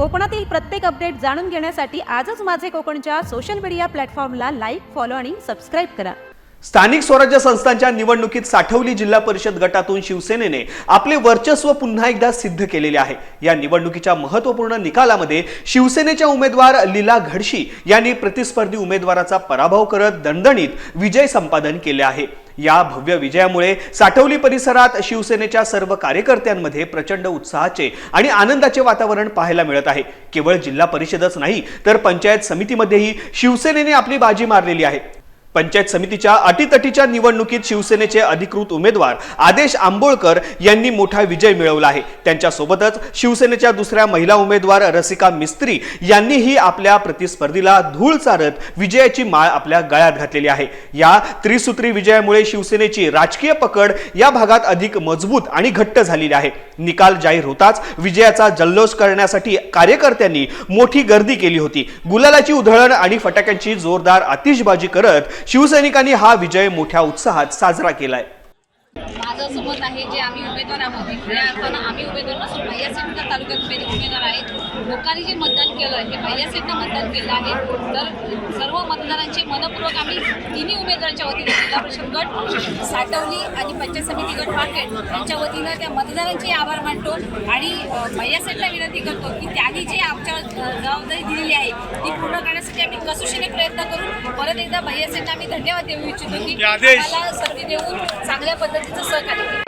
कोकणातील प्रत्येक अपडेट जाणून घेण्यासाठी आजच माझे कोकणच्या सोशल मीडिया प्लॅटफॉर्मला लाईक, फॉलो आणि सबस्क्राईब करा। स्थानिक स्वराज्य संस्थांच्या निवडणुकीत साठवली जिल्हा परिषद गटातून शिवसेनेने आपले वर्चस्व पुन्हा एकदा सिद्ध केलेले आहे। या निवडणुकीच्या महत्त्वपूर्ण निकालामध्ये शिवसेनेच्या उमेदवार लीला घडशी यांनी प्रतिस्पर्धी उमेदवाराचा पराभव करत दणदणीत विजय संपादन केले आहे। या भव्य विजयामुळे साठवली परिसरात शिवसेनेच्या सर्व कार्यकर्त्यांमध्ये प्रचंड उत्साहाचे आणि आनंदाचे वातावरण पाहायला मिळत आहे। केवळ जिल्हा परिषदच नाही तर पंचायत समितीमध्येही शिवसेनेने आपली बाजी मारलेली आहे। पंचायत समितीच्या अटीतटीच्या निवडणुकीत शिवसेनेचे अधिकृत उमेदवार आदेश आंबोळकर यांनी मोठा विजय मिळवला आहे। त्यांच्या सोबतच शिवसेनेच्या दुसऱ्या महिला उमेदवार रसिका मिस्त्री यांनीही आपल्या प्रतिस्पर्धीला धूळ चारत विजयाची माळ आपल्या गळ्यात घातलेली आहे। या त्रिसूत्री विजयामुळे शिवसेनेची राजकीय पकड या भागात अधिक मजबूत आणि घट्ट झालेली आहे। निकाल जाहीर होताच विजयाचा जल्लोष करण्यासाठी कार्यकर्त्यांनी मोठी गर्दी केली होती। गुलालाची उधळण आणि फटाक्यांची जोरदार आतिषबाजी करत शिवसैनिकांनी हा विजय मोठ्या उत्साहात साजरा केलाय। माझं असं मत आहे जे आम्ही उमेदवार आहोत खऱ्या अर्थानं आम्ही उमेदवार नसून भैयासेठच्या तालुक्यात उमेदवार आहेत। लोकांनी जे मतदान केलं हे भैयासेठनं मतदान केलं आहे। तर सर्व मतदारांचे मनपूर्वक आम्ही तिन्ही उमेदवारांच्या वतीने जिल्हा परिषद गट, साठवली आणि पंचायत समिती गट मार्केट यांच्या वतीनं त्या मतदारांचे आभार मानतो आणि भैयासेठला विनंती करतो की त्यांनी जे आमच्या जबाबदारी दिलेली आहे ती पूर्ण करण्यासाठी आम्ही कसोशीने प्रयत्न करू। परत एकदा भैयासेठला आम्ही धन्यवाद देऊ इच्छितो की आम्हाला संधी देऊन चांगल्या पद्धतीचं सहकार्य केलं।